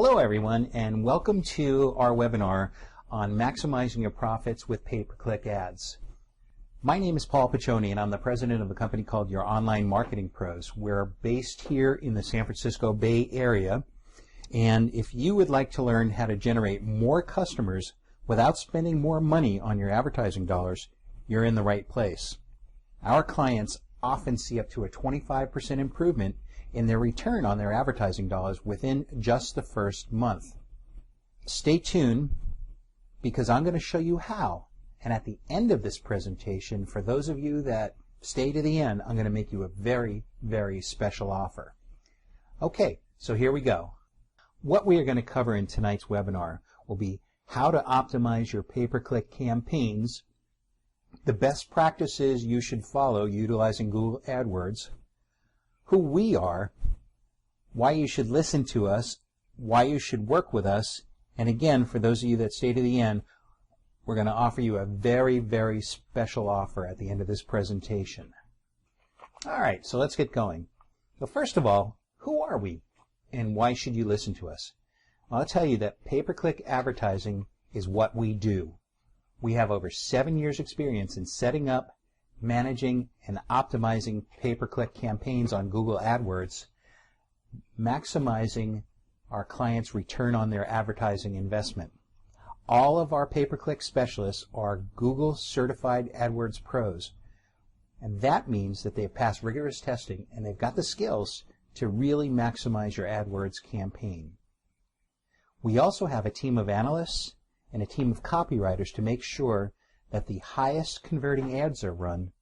Hello everyone, and welcome to our webinar on maximizing your profits with pay-per-click ads. My name is Paul Piccioni, and I'm the president of a company called Your Online Marketing Pros. We're based here in the San Francisco Bay Area, and if you would like to learn how to generate more customers without spending more money on your advertising dollars, you're in the right place. Our clients often see up to a 25% improvement in their return on their advertising dollars within just the first month. Stay tuned, because I'm going to show you how. And at the end of this presentation, for those of you that stay to the end, I'm going to make you a very, very special offer. Okay, so here we go. What we are going to cover in tonight's webinar will be how to optimize your pay-per-click campaigns, the best practices you should follow utilizing Google AdWords, who we are, why you should listen to us, why you should work with us, and again, for those of you that stay to the end, we're going to offer you a very, very special offer at the end of this presentation. All right, so let's get going. So first of all, who are we, and why should you listen to us? Well, I'll tell you that pay-per-click advertising is what we do. We have over 7 years experience in setting up, managing, and optimizing pay-per-click campaigns on Google AdWords, maximizing our clients' return on their advertising investment. All of our pay-per-click specialists are Google Certified AdWords Pros, and that means that they've passed rigorous testing and they've got the skills to really maximize your AdWords campaign. We also have a team of analysts and a team of copywriters to make sure that the highest converting ads are run,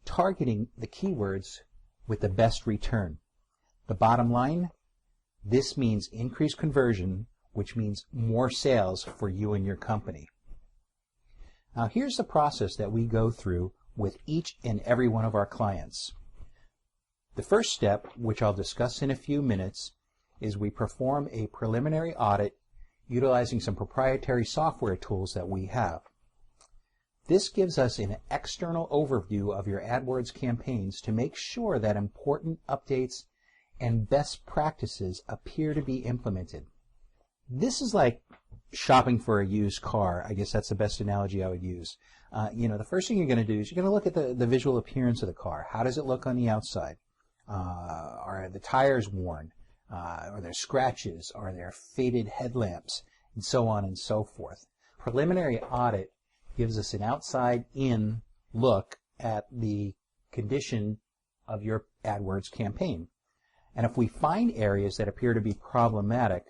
targeting the keywords with the best return. The bottom line, this means increased conversion, which means more sales for you and your company. Now here's the process that we go through with each and every one of our clients. The first step, which I'll discuss in a few minutes, is we perform a preliminary audit utilizing some proprietary software tools that we have. This gives us an external overview of your AdWords campaigns to make sure that important updates and best practices appear to be implemented. This is like shopping for a used car. I guess that's the best analogy I would use. The first thing you're going to do is you're going to look at the visual appearance of the car. How does it look on the outside? Are the tires worn? Are there scratches? Are there faded headlamps? And so on and so forth. Preliminary audit gives us an outside-in look at the condition of your AdWords campaign. And if we find areas that appear to be problematic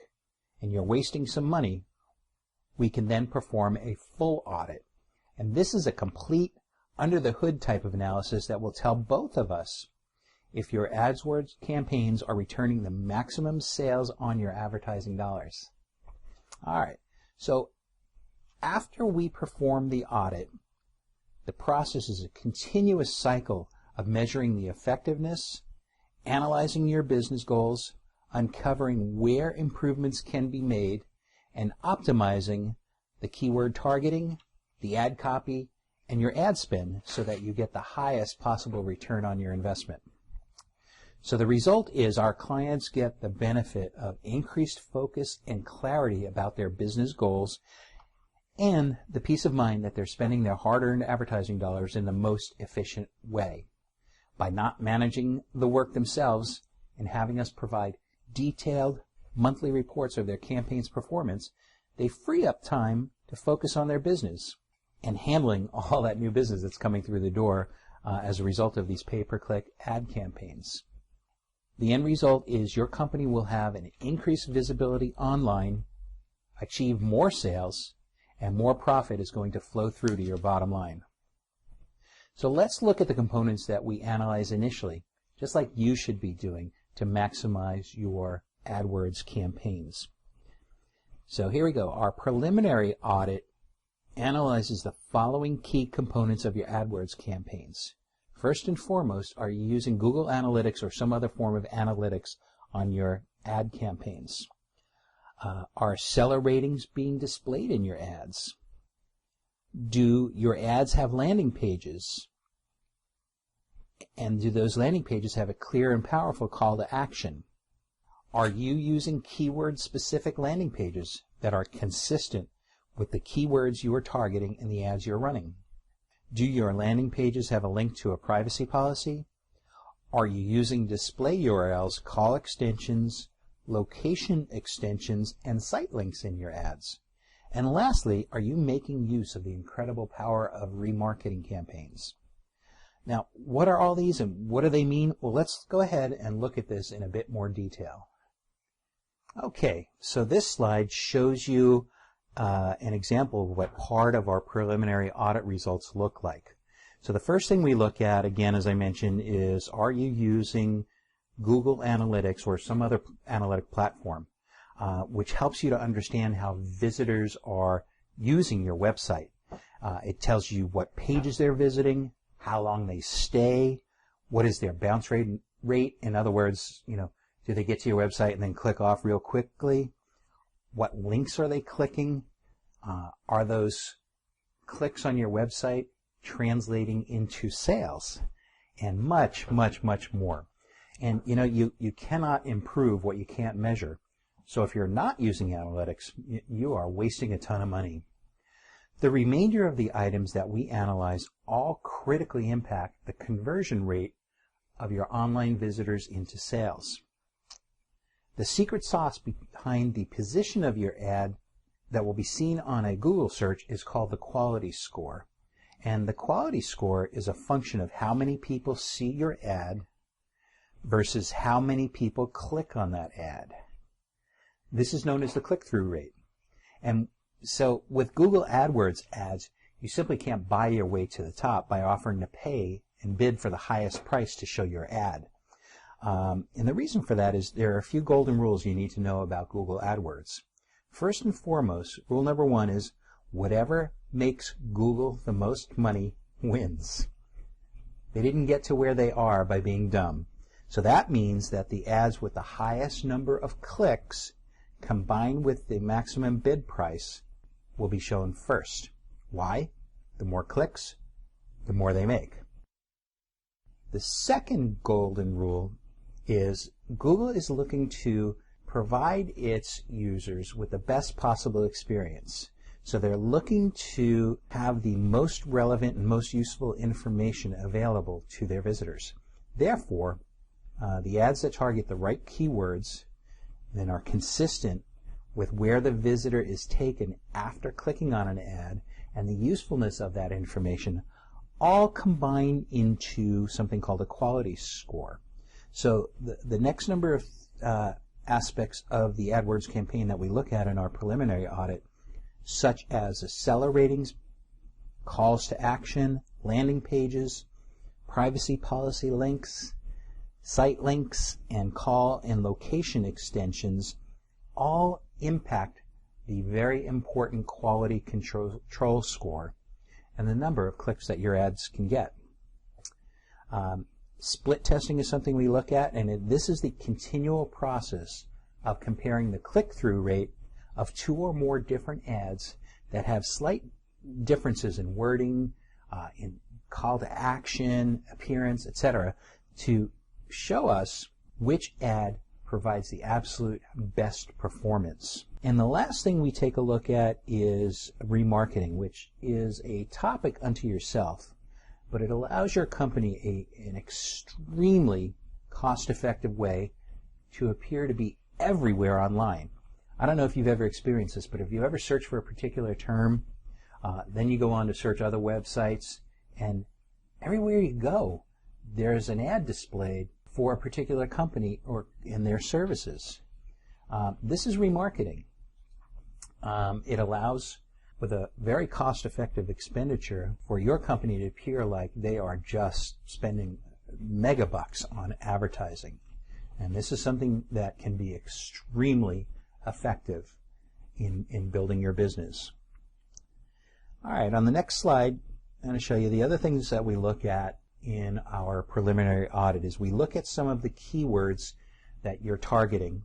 and you're wasting some money, we can then perform a full audit. And this is a complete under-the-hood type of analysis that will tell both of us if your AdWords campaigns are returning the maximum sales on your advertising dollars. All right, so after we perform the audit, the process is a continuous cycle of measuring the effectiveness, analyzing your business goals, uncovering where improvements can be made, and optimizing the keyword targeting, the ad copy, and your ad spend so that you get the highest possible return on your investment. So the result is our clients get the benefit of increased focus and clarity about their business goals and the peace of mind that they're spending their hard-earned advertising dollars in the most efficient way. By not managing the work themselves and having us provide detailed monthly reports of their campaign's performance, they free up time to focus on their business and handling all that new business that's coming through the door as a result of these pay-per-click ad campaigns. The end result is your company will have an increased visibility online, achieve more sales, and more profit is going to flow through to your bottom line. So let's look at the components that we analyze initially, just like you should be doing to maximize your AdWords campaigns. So here we go. Our preliminary audit analyzes the following key components of your AdWords campaigns. First and foremost, are you using Google Analytics or some other form of analytics on your ad campaigns? Are seller ratings being displayed in your ads? Do your ads have landing pages? And do those landing pages have a clear and powerful call to action? Are you using keyword-specific landing pages that are consistent with the keywords you are targeting in the ads you're running? Do your landing pages have a link to a privacy policy? Are you using display URLs, call extensions, location extensions, and site links in your ads? And lastly, are you making use of the incredible power of remarketing campaigns? Now, what are all these and what do they mean? Well, let's go ahead and look at this in a bit more detail. Okay, so this slide shows you an example of what part of our preliminary audit results look like. So the first thing we look at, again, as I mentioned, is are you using Google Analytics or some other analytic platform, which helps you to understand how visitors are using your website. It tells you what pages they're visiting, how long they stay, what is their bounce rate. In other words, do they get to your website and then click off real quickly? What links are they clicking? Are those clicks on your website translating into sales? And much, much, much more. And you cannot improve what you can't measure. So if you're not using analytics, you are wasting a ton of money. The remainder of the items that we analyze all critically impact the conversion rate of your online visitors into sales. The secret sauce behind the position of your ad that will be seen on a Google search is called the quality score. And the quality score is a function of how many people see your ad versus how many people click on that ad. This is known as the click-through rate. And so with Google AdWords ads, you simply can't buy your way to the top by offering to pay and bid for the highest price to show your ad. And the reason for that is there are a few golden rules you need to know about Google AdWords. First and foremost, rule number one is whatever makes Google the most money wins. They didn't get to where they are by being dumb. So that means that the ads with the highest number of clicks combined with the maximum bid price will be shown first. Why? The more clicks, the more they make. The second golden rule is Google is looking to provide its users with the best possible experience. So they're looking to have the most relevant and most useful information available to their visitors. Therefore, the ads that target the right keywords and are consistent with where the visitor is taken after clicking on an ad and the usefulness of that information all combine into something called a quality score. So the next number of aspects of the AdWords campaign that we look at in our preliminary audit, such as the seller ratings, calls to action, landing pages, privacy policy links, site links, and call and location extensions, all impact the very important quality control score and the number of clicks that your ads can get. Split testing is something we look at, and this is the continual process of comparing the click-through rate of two or more different ads that have slight differences in wording, in call to action, appearance, etc., to show us which ad provides the absolute best performance. And the last thing we take a look at is remarketing, which is a topic unto yourself, but it allows your company an extremely cost-effective way to appear to be everywhere online. I don't know if you've ever experienced this, but if you ever search for a particular term, then you go on to search other websites, and everywhere you go, there's an ad displayed for a particular company or in their services. This is remarketing. It allows, with a very cost-effective expenditure, for your company to appear like they are just spending megabucks on advertising. And this is something that can be extremely effective in building your business. All right, on the next slide, I'm going to show you the other things that we look at in our preliminary audit is we look at some of the keywords that you're targeting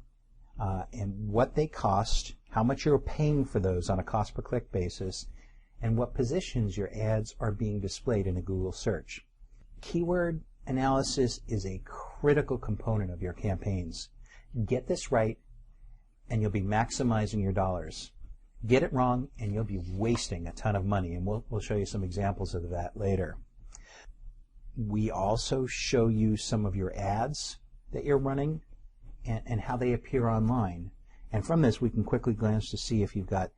and what they cost, how much you're paying for those on a cost per click basis, and what positions your ads are being displayed in a Google search. Keyword analysis is a critical component of your campaigns. Get this right, and you'll be maximizing your dollars. Get it wrong, and you'll be wasting a ton of money, and we'll show you some examples of that later. We also show you some of your ads that you're running and how they appear online. And from this, we can quickly glance to see if you've got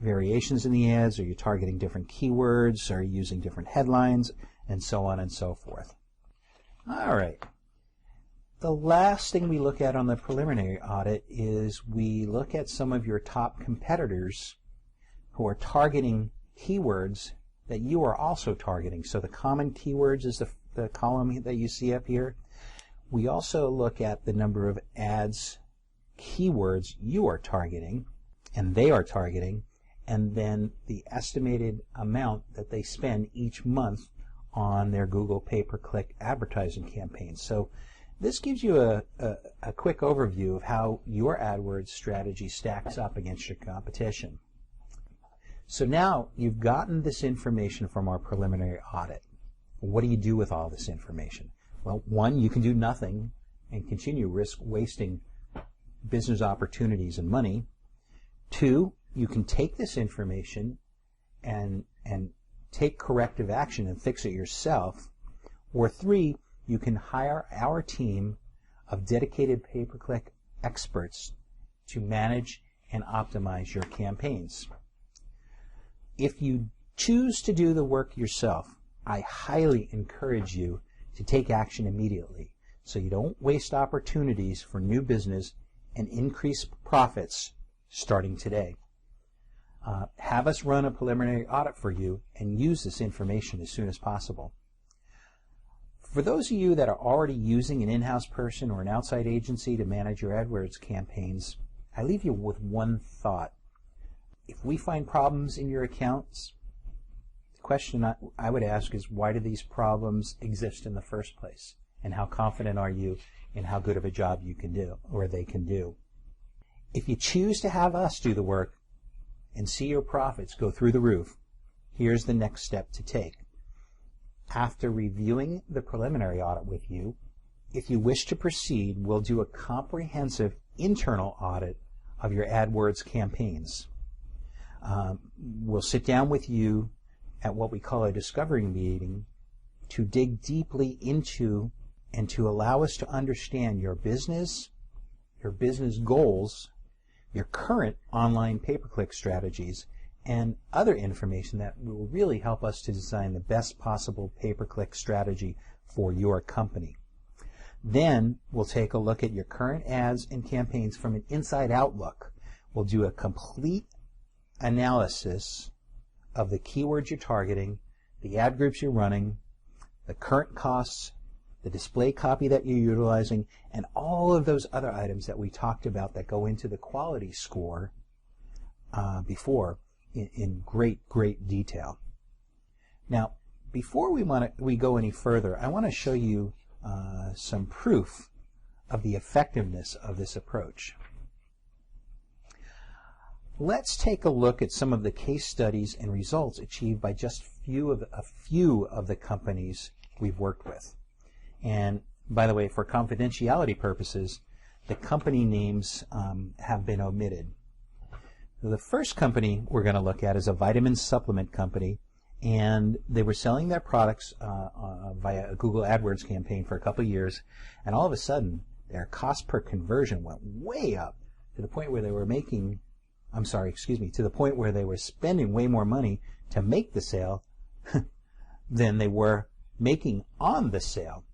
variations in the ads, or you're targeting different keywords, or using different headlines, and so on and so forth. All right. The last thing we look at on the preliminary audit is we look at some of your top competitors who are targeting keywords that you are also targeting. So the common keywords is the column that you see up here. We also look at the number of ads, keywords you are targeting, and they are targeting, and then the estimated amount that they spend each month on their Google pay-per-click advertising campaigns. So this gives you a quick overview of how your AdWords strategy stacks up against your competition. So now you've gotten this information from our preliminary audit. What do you do with all this information? Well, one, you can do nothing and continue risk wasting business opportunities and money. Two, you can take this information and take corrective action and fix it yourself. Or three, you can hire our team of dedicated pay-per-click experts to manage and optimize your campaigns. If you choose to do the work yourself, I highly encourage you to take action immediately so you don't waste opportunities for new business and increase profits starting today. Have us run a preliminary audit for you and use this information as soon as possible. For those of you that are already using an in-house person or an outside agency to manage your AdWords campaigns, I leave you with one thought. If we find problems in your accounts, the question I would ask is, why do these problems exist in the first place? And how confident are you in how good of a job you can do, or they can do? If you choose to have us do the work and see your profits go through the roof, here's the next step to take. After reviewing the preliminary audit with you, if you wish to proceed, we'll do a comprehensive internal audit of your AdWords campaigns. We'll sit down with you at what we call a discovery meeting to dig deeply into and to allow us to understand your business goals, your current online pay-per-click strategies, and other information that will really help us to design the best possible pay-per-click strategy for your company. Then we'll take a look at your current ads and campaigns from an inside-out look. We'll do a complete analysis of the keywords you're targeting, the ad groups you're running, the current costs, the display copy that you're utilizing, and all of those other items that we talked about that go into the quality score before in great detail. Now, before we go any further, I want to show you some proof of the effectiveness of this approach. Let's take a look at some of the case studies and results achieved by just a few of the companies we've worked with. And by the way, for confidentiality purposes, the company names have been omitted. The first company we're going to look at is a vitamin supplement company, and they were selling their products via a Google AdWords campaign for a couple of years, and all of a sudden their cost per conversion went way up to the point where they were to the point where they were spending way more money to make the sale than they were making on the sale.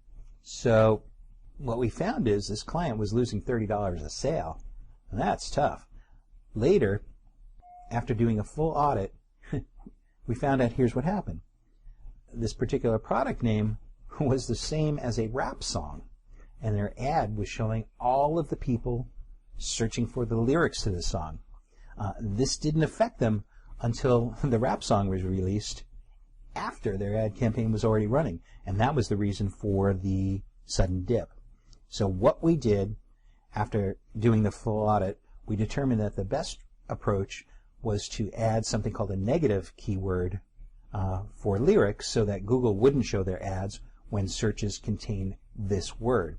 So what we found is this client was losing $30 a sale, and that's tough. Later, after doing a full audit, we found out here's what happened. This particular product name was the same as a rap song, and their ad was showing all of the people searching for the lyrics to the song. This didn't affect them until the rap song was released after their ad campaign was already running, and that was the reason for the sudden dip. So what we did after doing the full audit, we determined that the best approach was to add something called a negative keyword for lyrics so that Google wouldn't show their ads when searches contain this word.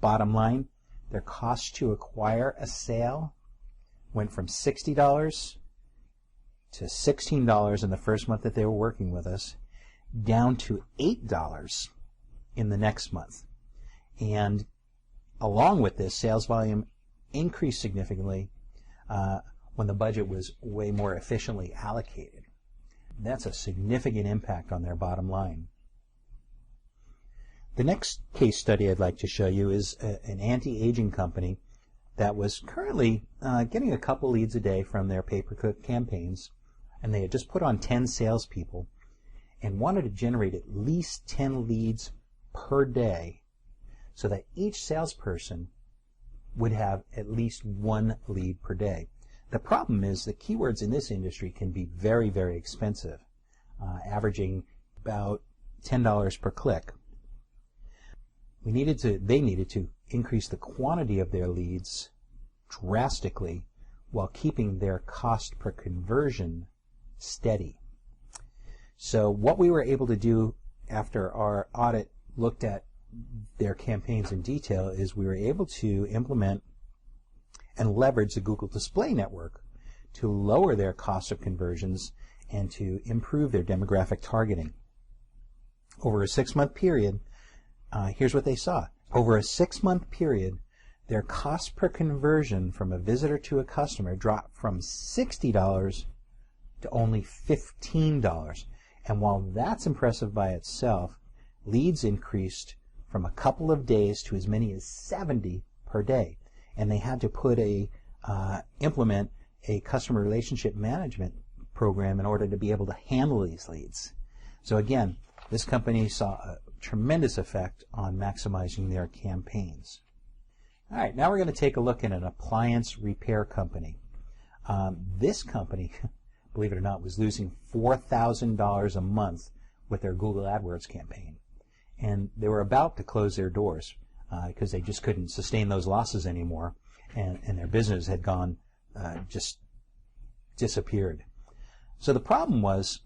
Bottom line, their cost to acquire a sale went from $60 to $16 in the first month that they were working with us, down to $8 in the next month. And along with this, sales volume increased significantly when the budget was way more efficiently allocated. That's a significant impact on their bottom line. The next case study I'd like to show you is an anti-aging company that was currently getting a couple leads a day from their pay-per-click campaigns, and they had just put on 10 salespeople and wanted to generate at least 10 leads per day so that each salesperson would have at least one lead per day. The problem is that keywords in this industry can be very, very expensive, averaging about $10 per click. They needed to increase the quantity of their leads drastically while keeping their cost per conversion steady. So what we were able to do after our audit looked at their campaigns in detail is we were able to implement and leverage the Google Display Network to lower their cost of conversions and to improve their demographic targeting. Over a 6-month period, here's what they saw. Over a 6-month period, their cost per conversion from a visitor to a customer dropped from $60 to only $15. And while that's impressive by itself, leads increased from a couple of days to as many as 70 per day. And they had to implement a customer relationship management program in order to be able to handle these leads. So again, this company saw a tremendous effect on maximizing their campaigns. All right, now we're going to take a look at an appliance repair company. This company, believe it or not, was losing $4,000 a month with their Google AdWords campaign. And they were about to close their doors because they just couldn't sustain those losses anymore, and their business had gone, just disappeared. So the problem was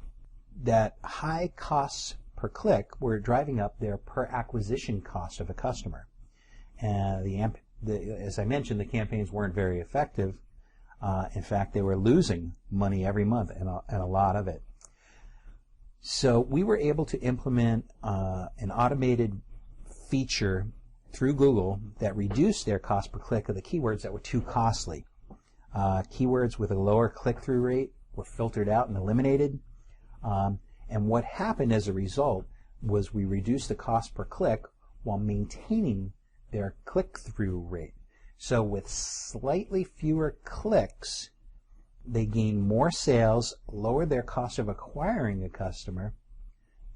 that high costs per click were driving up their per acquisition cost of a customer. As I mentioned, the campaigns weren't very effective. In fact, they were losing money every month, and a lot of it. So we were able to implement an automated feature through Google that reduced their cost per click of the keywords that were too costly. Keywords with a lower click-through rate were filtered out and eliminated. And what happened as a result was we reduced the cost per click while maintaining their click-through rate. So with slightly fewer clicks, they gained more sales, lowered their cost of acquiring a customer,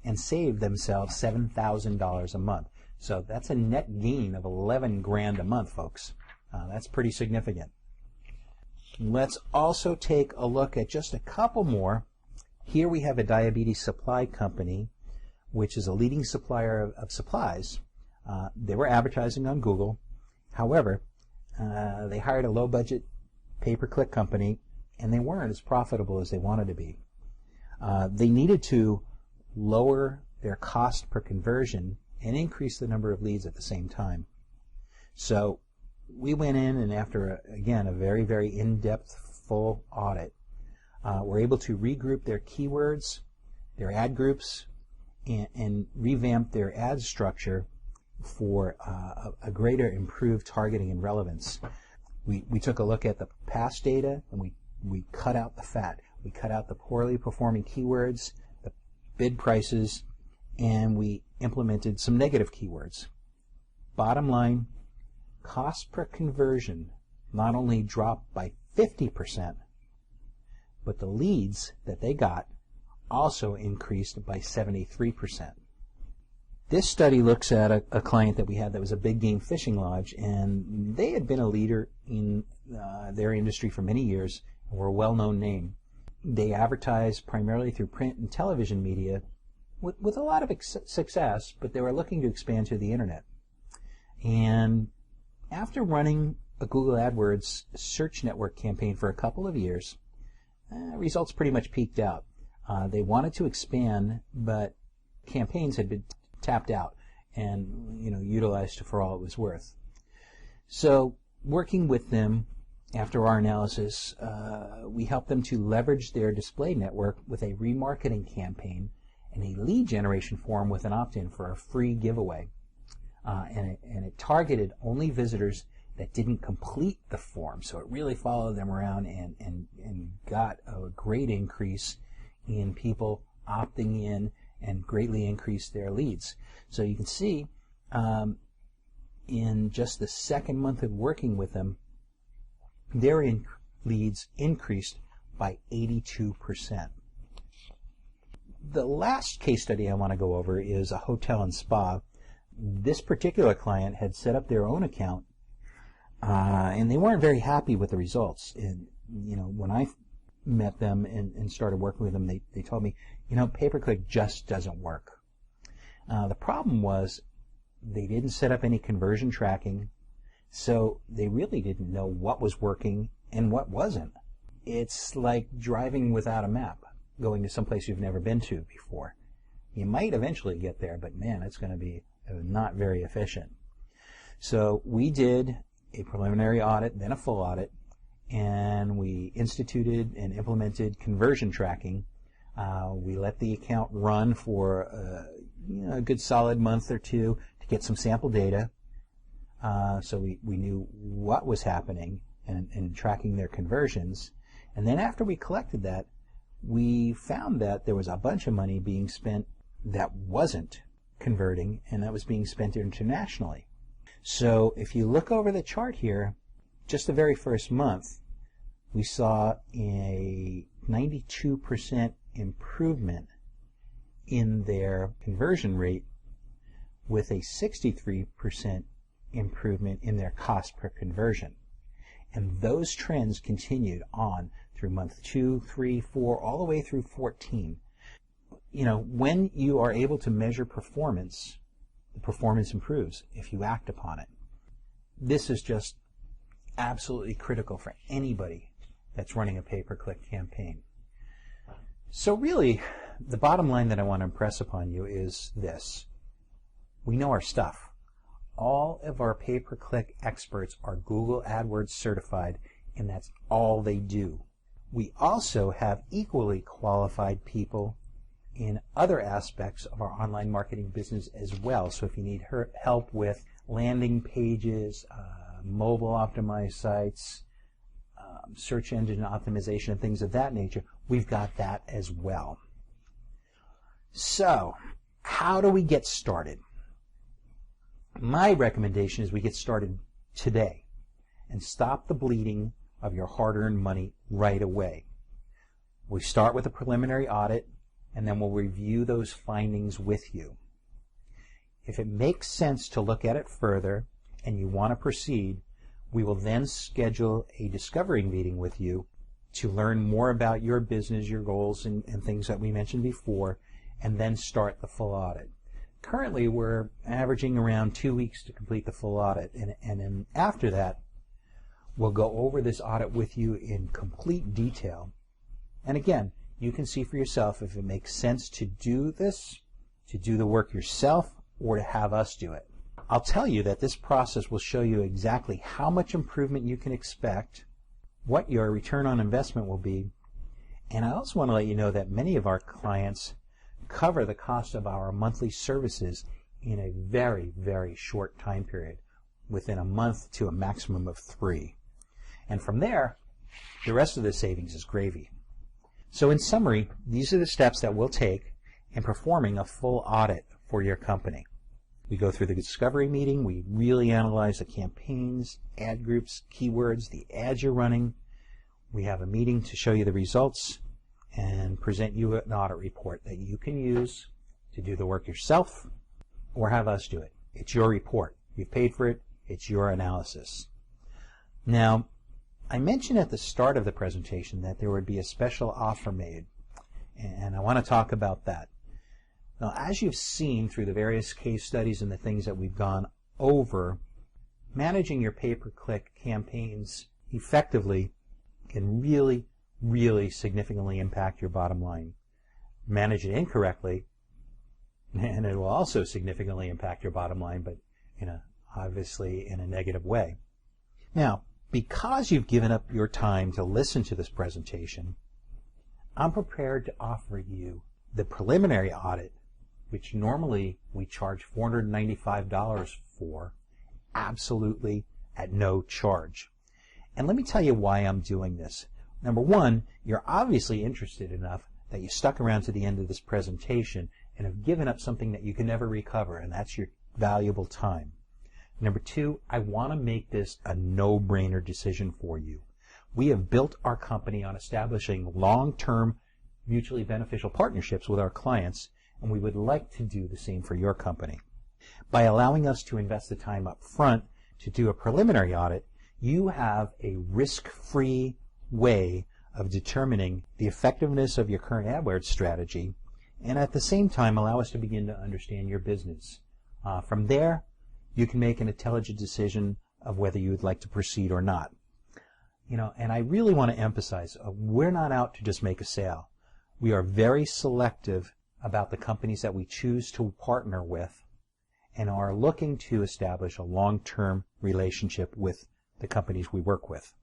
and saved themselves $7,000 a month. So that's a net gain of 11 grand a month, folks. That's pretty significant. Let's also take a look at just a couple more. Here we have a diabetes supply company, which is a leading supplier of supplies. They were advertising on Google. However, they hired a low-budget pay-per-click company, and they weren't as profitable as they wanted to be. They needed to lower their cost per conversion and increase the number of leads at the same time. So we went in, and after, again, a very, very in-depth full audit, we're able to regroup their keywords, their ad groups, and revamp their ad structure for a greater improved targeting and relevance. We took a look at the past data, and we cut out the fat. We cut out the poorly performing keywords, the bid prices, and we implemented some negative keywords. Bottom line, cost per conversion not only dropped by 50%, but the leads that they got also increased by 73%. This study looks at a client that we had that was a big game fishing lodge, and they had been a leader in their industry for many years and were a well-known name. They advertised primarily through print and television media with a lot of success, but they were looking to expand to the internet. And after running a Google AdWords search network campaign for a couple of years, results pretty much peaked out. They wanted to expand, but campaigns had been tapped out and utilized for all it was worth. So working with them after our analysis, we helped them to leverage their display network with a remarketing campaign and a lead generation form with an opt-in for a free giveaway. And it targeted only visitors that didn't complete the form. So it really followed them around and got a great increase in people opting in and greatly increased their leads. So you can see in just the second month of working with them, their leads increased by 82%. The last case study I want to go over is a hotel and spa. This particular client had set up their own account, and they weren't very happy with the results. And when I met them and started working with them, they told me, pay-per-click just doesn't work. The problem was they didn't set up any conversion tracking, so they really didn't know what was working and what wasn't. It's like driving without a map, going to someplace you've never been to before. You might eventually get there, but man, it's going to be not very efficient. So we did a preliminary audit, then a full audit, and we instituted and implemented conversion tracking. We let the account run for a good solid month or two to get some sample data, so we knew what was happening and tracking their conversions. And then after we collected that, we found that there was a bunch of money being spent that wasn't converting, and that was being spent internationally. So if you look over the chart here, just the very first month, we saw a 92% improvement in their conversion rate with a 63% improvement in their cost per conversion. And those trends continued on through month 2, 3, 4, all the way through 14. When you are able to measure performance, the performance improves if you act upon it. This is just absolutely critical for anybody that's running a pay-per-click campaign. So really, the bottom line that I want to impress upon you is this. We know our stuff. All of our pay-per-click experts are Google AdWords certified, and that's all they do. We also have equally qualified people in other aspects of our online marketing business as well. So if you need help with landing pages, mobile optimized sites, search engine optimization, and things of that nature, we've got that as well. So how do we get started? My recommendation is we get started today and stop the bleeding of your hard-earned money right away. We start with a preliminary audit, and then we'll review those findings with you. If it makes sense to look at it further and you want to proceed, we will then schedule a discovery meeting with you to learn more about your business, your goals, and things that we mentioned before, and then start the full audit. Currently, we're averaging around 2 weeks to complete the full audit, and then after that, we'll go over this audit with you in complete detail. And again, you can see for yourself if it makes sense to do this, to do the work yourself, or to have us do it. I'll tell you that this process will show you exactly how much improvement you can expect, what your return on investment will be, and I also want to let you know that many of our clients cover the cost of our monthly services in a very, very short time period, within a month to a maximum of 3. And from there, the rest of the savings is gravy. So in summary, these are the steps that we'll take in performing a full audit for your company. We go through the discovery meeting, we really analyze the campaigns, ad groups, keywords, the ads you're running. We have a meeting to show you the results and present you an audit report that you can use to do the work yourself or have us do it. It's your report. You've paid for it. It's your analysis. Now, I mentioned at the start of the presentation that there would be a special offer made, and I want to talk about that. Now, as you've seen through the various case studies and the things that we've gone over, managing your pay-per-click campaigns effectively can really, really significantly impact your bottom line. Manage it incorrectly, and it will also significantly impact your bottom line, but obviously in a negative way. Now, because you've given up your time to listen to this presentation, I'm prepared to offer you the preliminary audit, which normally we charge $495 for, absolutely at no charge. And let me tell you why I'm doing this. Number one, you're obviously interested enough that you stuck around to the end of this presentation and have given up something that you can never recover, and that's your valuable time. Number two, I want to make this a no-brainer decision for you. We have built our company on establishing long-term, mutually beneficial partnerships with our clients, and we would like to do the same for your company. By allowing us to invest the time up front to do a preliminary audit, you have a risk-free way of determining the effectiveness of your current AdWords strategy, and at the same time allow us to begin to understand your business. From there, you can make an intelligent decision of whether you would like to proceed or not. And I really want to emphasize, we're not out to just make a sale. We are very selective about the companies that we choose to partner with and are looking to establish a long-term relationship with the companies we work with.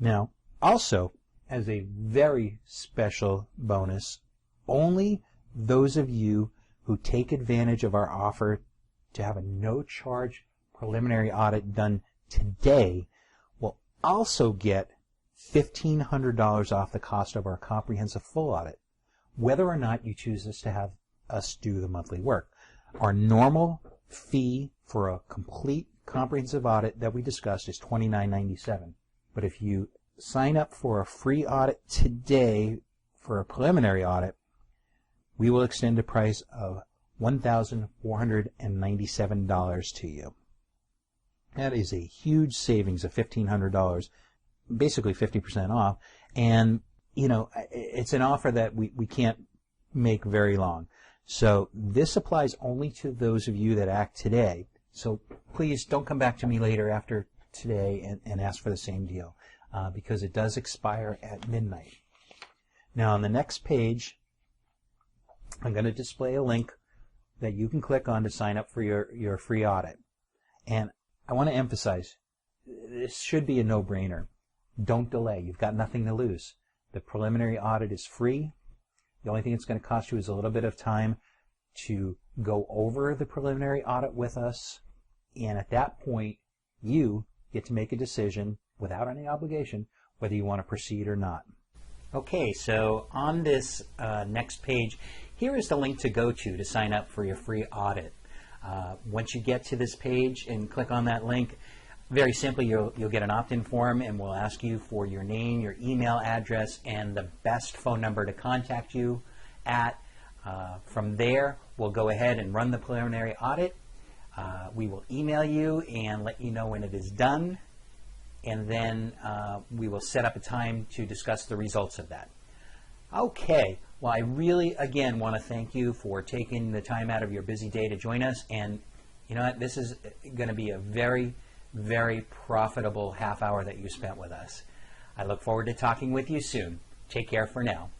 Now, also, as a very special bonus, only those of you who take advantage of our offer to have a no-charge preliminary audit done today will also get $1,500 off the cost of our comprehensive full audit, whether or not you choose to have us do the monthly work. Our normal fee for a complete comprehensive audit that we discussed is $29.97. But if you sign up for a free audit today for a preliminary audit, we will extend the price of $1,497 to you. That is a huge savings of $1,500, basically 50% off. And, it's an offer that we can't make very long. So this applies only to those of you that act today. So please don't come back to me later after today and ask for the same deal, because it does expire at midnight. Now on the next page, I'm going to display a link that you can click on to sign up for your free audit. And I want to emphasize, this should be a no-brainer. Don't delay. You've got nothing to lose. The preliminary audit is free. The only thing it's going to cost you is a little bit of time to go over the preliminary audit with us. And at that point, you get to make a decision without any obligation whether you want to proceed or not. Okay, so on this next page, here is the link to go to sign up for your free audit. Once you get to this page and click on that link, very simply you'll get an opt-in form, and we'll ask you for your name, your email address, and the best phone number to contact you at. From there, we'll go ahead and run the preliminary audit. We will email you and let you know when it is done, and then we will set up a time to discuss the results of that. Okay, well, I really, again, want to thank you for taking the time out of your busy day to join us, and you know what, this is going to be a very, very profitable half hour that you spent with us. I look forward to talking with you soon. Take care for now.